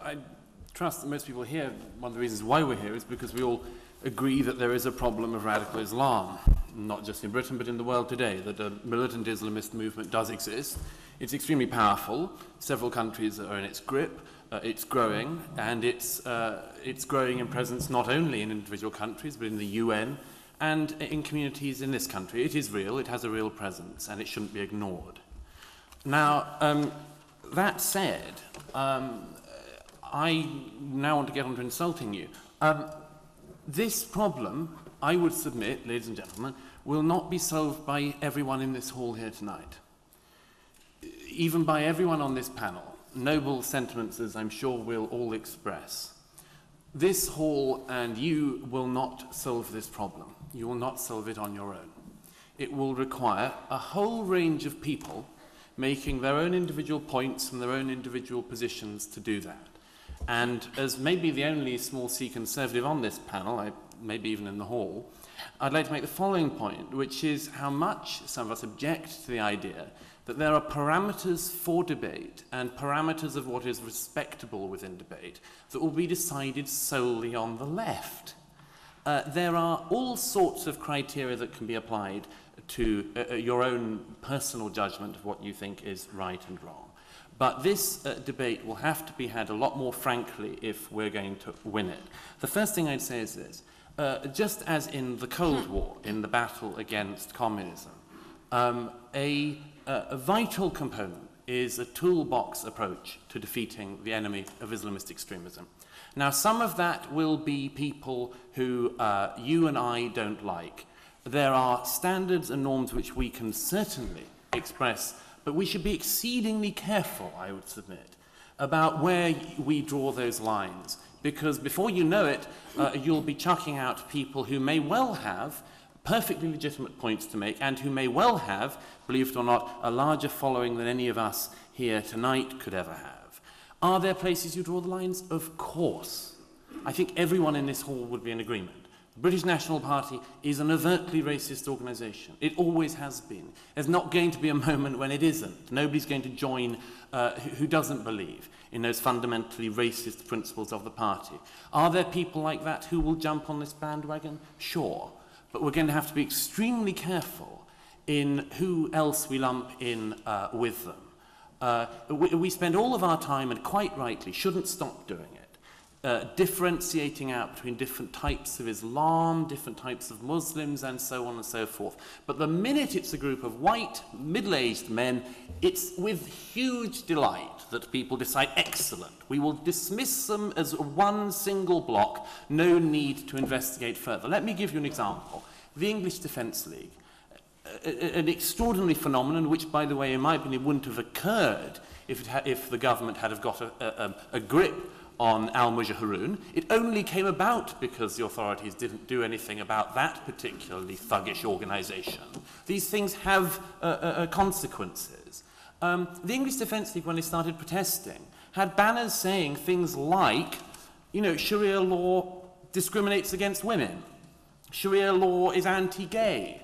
I trust that most people here, one of the reasons why we're here is because we all agree that there is a problem of radical Islam, not just in Britain but in the world today, that a militant Islamist movement does exist. It's extremely powerful. Several countries are in its grip. It's growing, and it's growing in presence not only in individual countries but in the UN and in communities in this country. It is real, it has a real presence, and it shouldn't be ignored. Now, that said, I now want to get on to insulting you. This problem, I would submit, ladies and gentlemen, will not be solved by everyone in this hall here tonight. Even by everyone on this panel, noble sentiments as I'm sure we'll all express. This hall and you will not solve this problem. You will not solve it on your own. It will require a whole range of people making their own individual points from their own individual positions to do that. And as maybe the only small C conservative on this panel, maybe even in the hall, I'd like to make the following point, which is how much some of us object to the idea that there are parameters for debate and parameters of what is respectable within debate that will be decided solely on the left. There are all sorts of criteria that can be applied to your own personal judgment of what you think is right and wrong. But this debate will have to be had a lot more frankly if we're going to win it. The first thing I'd say is this. Just as in the Cold War, in the battle against communism, a vital component is a toolbox approach to defeating the enemy of Islamist extremism. Now, some of that will be people who you and I don't like. There are standards and norms which we can certainly express, but we should be exceedingly careful, I would submit, about where we draw those lines. Because before you know it, you'll be chucking out people who may well have perfectly legitimate points to make and who may well have, believe it or not, a larger following than any of us here tonight could ever have. Are there places you draw the lines? Of course. I think everyone in this hall would be in agreement. The British National Party is an overtly racist organisation. It always has been. There's not going to be a moment when it isn't. Nobody's going to join who doesn't believe in those fundamentally racist principles of the party. Are there people like that who will jump on this bandwagon? Sure. But we're going to have to be extremely careful in who else we lump in with them. We spend all of our time, and quite rightly, shouldn't stop doing it, differentiating out between different types of Islam, different types of Muslims, and so on and so forth. But the minute it's a group of white, middle-aged men, it's with huge delight that people decide, excellent, we will dismiss them as one single block, no need to investigate further. Let me give you an example. The English Defence League, an extraordinary phenomenon which, by the way, in my opinion, wouldn't have occurred if the government had have got a grip on al-Mujahirun. It only came about because the authorities didn't do anything about that particularly thuggish organisation. These things have consequences. The English Defence League, when they started protesting, had banners saying things like, you know, Sharia law discriminates against women. Sharia law is anti-gay.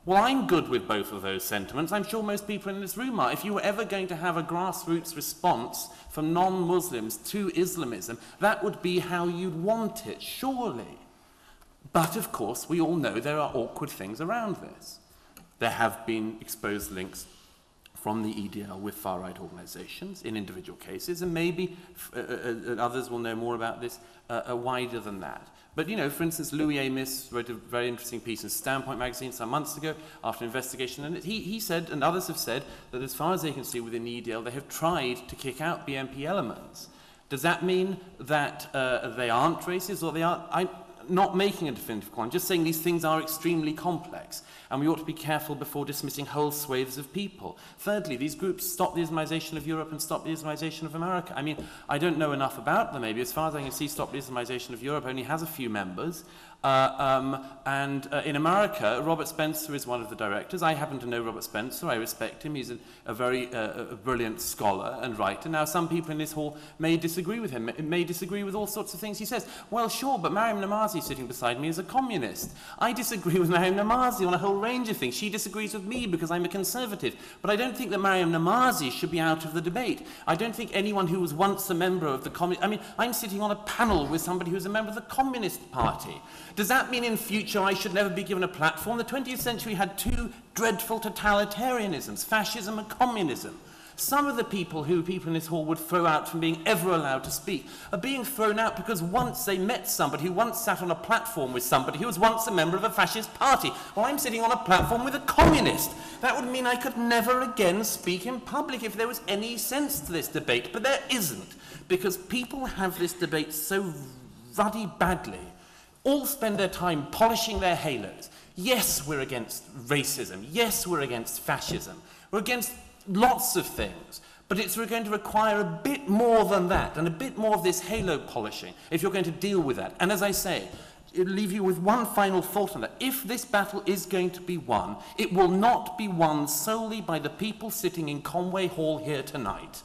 Well, I'm good with both of those sentiments. I'm sure most people in this room are. If you were ever going to have a grassroots response from non-Muslims to Islamism, that would be how you'd want it, surely. But, of course, we all know there are awkward things around this. There have been exposed links from the EDL with far-right organisations in individual cases, and maybe others will know more about this wider than that. But, you know, for instance, Louis Amis wrote a very interesting piece in Standpoint magazine some months ago after investigation, and he said, and others have said, that as far as they can see within the EDL, they have tried to kick out BNP elements. Does that mean that they aren't racist, or they are? I'm not making a definitive call. I'm just saying these things are extremely complex, and we ought to be careful before dismissing whole swathes of people. Thirdly, these groups stop the Islamization of Europe and stop the Islamization of America. I mean, I don't know enough about them, maybe. As far as I can see, Stop the Islamization of Europe only has a few members. In America, Robert Spencer is one of the directors. I happen to know Robert Spencer. I respect him. He's a very brilliant scholar and writer. Now, some people in this hall may disagree with him, may disagree with all sorts of things he says. Well, sure, but Maryam Namazie sitting beside me is a communist. I disagree with Maryam Namazie on a whole range of things. She disagrees with me because I'm a conservative. But I don't think that Maryam Namazie should be out of the debate. I don't think anyone who was once a member of the Communist... I mean, I'm sitting on a panel with somebody who's a member of the Communist Party. Does that mean in future I should never be given a platform? The 20th century had two dreadful totalitarianisms, fascism and communism. Some of the people who people in this hall would throw out from being ever allowed to speak are being thrown out because once they met somebody who once sat on a platform with somebody who was once a member of a fascist party. Well, I'm sitting on a platform with a communist. That would mean I could never again speak in public if there was any sense to this debate. But there isn't, because people have this debate so ruddy badly. All spend their time polishing their halos. Yes, we're against racism. Yes, we're against fascism. We're against lots of things. But we're going to require a bit more than that, and a bit more of this halo polishing, if you're going to deal with that. And as I say, it'll leave you with one final thought on that. If this battle is going to be won, it will not be won solely by the people sitting in Conway Hall here tonight.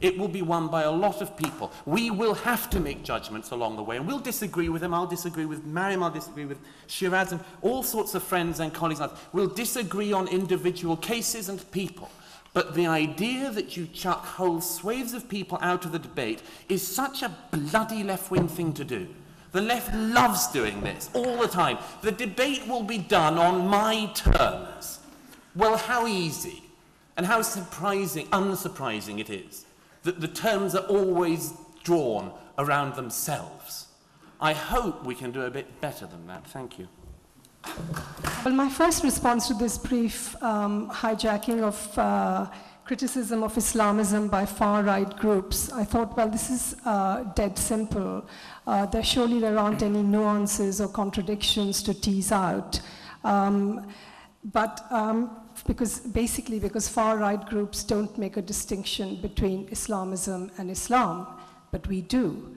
It will be won by a lot of people. We will have to make judgments along the way, and we'll disagree with them. I'll disagree with Maryam, I'll disagree with Shiraz, and all sorts of friends and colleagues. We'll disagree on individual cases and people. But the idea that you chuck whole swathes of people out of the debate is such a bloody left-wing thing to do. The left loves doing this all the time. The debate will be done on my terms. Well, how easy and how unsurprising it is that the terms are always drawn around themselves. I hope we can do a bit better than that. Thank you. Well, my first response to this brief hijacking of criticism of Islamism by far-right groups, I thought, well, this is dead simple. Surely there aren't any nuances or contradictions to tease out. Because far-right groups don't make a distinction between Islamism and Islam, but we do.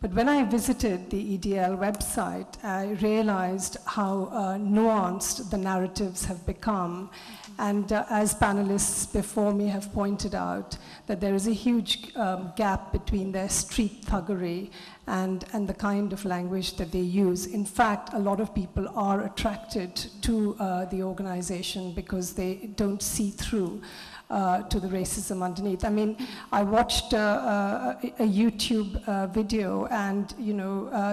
But when I visited the EDL website, I realized how nuanced the narratives have become. And as panelists before me have pointed out, that there is a huge gap between their street thuggery and the kind of language that they use. In fact, a lot of people are attracted to the organization because they don't see through to the racism underneath. I mean, I watched a YouTube video, and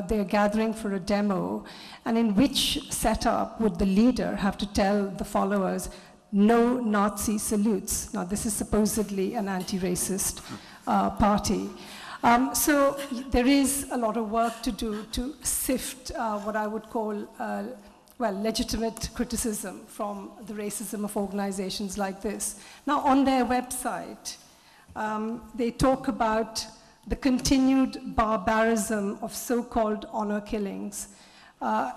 they're gathering for a demo, and in which setup would the leader have to tell the followers, no Nazi salutes? Now, this is supposedly an anti-racist party. So there is a lot of work to do to sift what I would call legitimate criticism from the racism of organizations like this. Now, on their website, they talk about the continued barbarism of so-called honor killings, a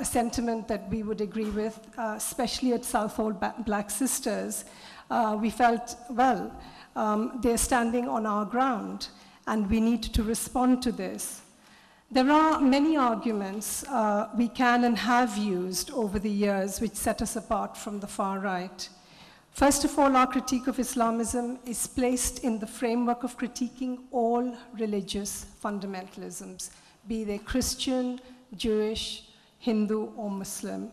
sentiment that we would agree with, especially at Southall Black Sisters. We felt, well, they're standing on our ground, and we need to respond to this. There are many arguments we can and have used over the years which set us apart from the far right. First of all, our critique of Islamism is placed in the framework of critiquing all religious fundamentalisms, be they Christian, Jewish, Hindu, or Muslim.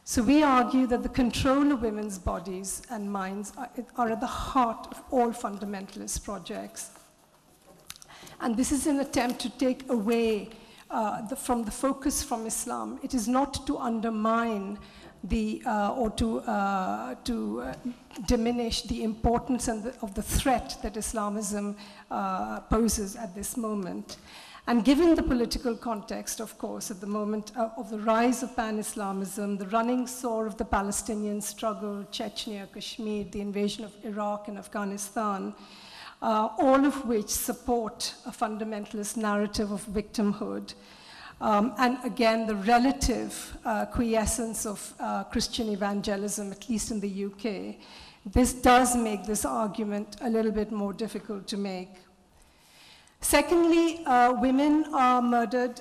So we argue that the control of women's bodies and minds are at the heart of all fundamentalist projects. And this is an attempt to take away from the focus from Islam. It is not to undermine or to diminish the importance of the threat that Islamism poses at this moment. And given the political context, of course, at the moment of the rise of pan-Islamism, the running sore of the Palestinian struggle, Chechnya, Kashmir, the invasion of Iraq and Afghanistan, all of which support a fundamentalist narrative of victimhood. And again, the relative quiescence of Christian evangelism, at least in the UK, this does make this argument a little bit more difficult to make. Secondly, women are murdered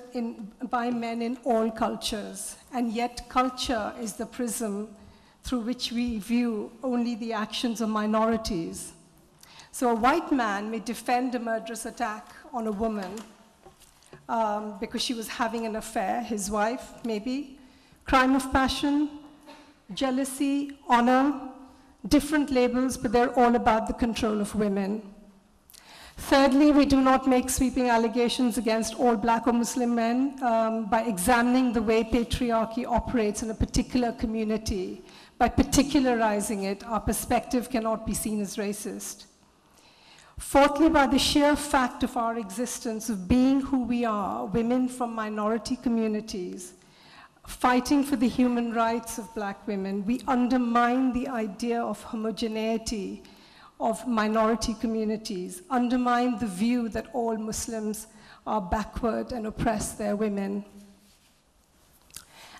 by men in all cultures, and yet culture is the prism through which we view only the actions of minorities. So a white man may defend a murderous attack on a woman because she was having an affair, his wife maybe, crime of passion, jealousy, honor, different labels, but they're all about the control of women. Thirdly, we do not make sweeping allegations against all black or Muslim men by examining the way patriarchy operates in a particular community. By particularizing it, our perspective cannot be seen as racist. Fourthly, by the sheer fact of our existence, of being who we are, women from minority communities, fighting for the human rights of black women, we undermine the idea of homogeneity of minority communities, undermine the view that all Muslims are backward and oppress their women.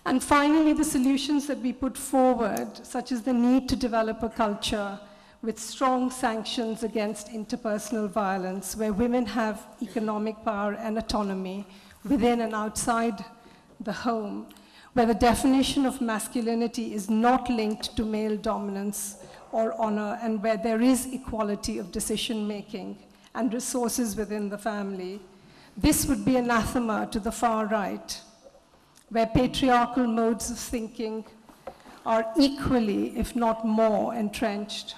And finally, the solutions that we put forward, such as the need to develop a culture with strong sanctions against interpersonal violence, where women have economic power and autonomy within and outside the home, where the definition of masculinity is not linked to male dominance or honor, and where there is equality of decision-making and resources within the family. This would be anathema to the far right, where patriarchal modes of thinking are equally, if not more, entrenched.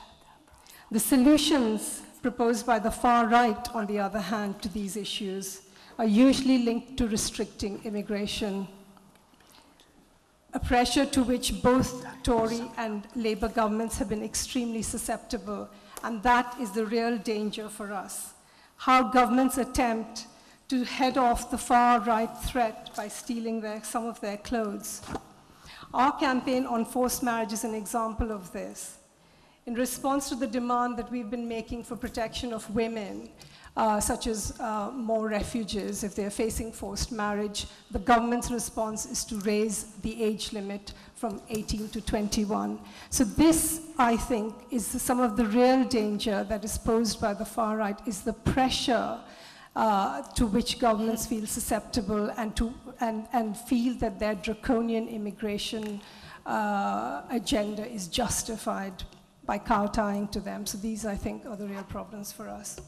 The solutions proposed by the far right, on the other hand, to these issues are usually linked to restricting immigration, a pressure to which both Tory and Labour governments have been extremely susceptible, and that is the real danger for us. How governments attempt to head off the far-right threat by stealing some of their clothes. Our campaign on forced marriage is an example of this. In response to the demand that we've been making for protection of women, such as more refugees if they're facing forced marriage, the government's response is to raise the age limit from 18 to 21. So this, I think, is some of the real danger that is posed by the far right, is the pressure to which governments feel susceptible and feel that their draconian immigration agenda is justified by kowtowing to them. So these, I think, are the real problems for us.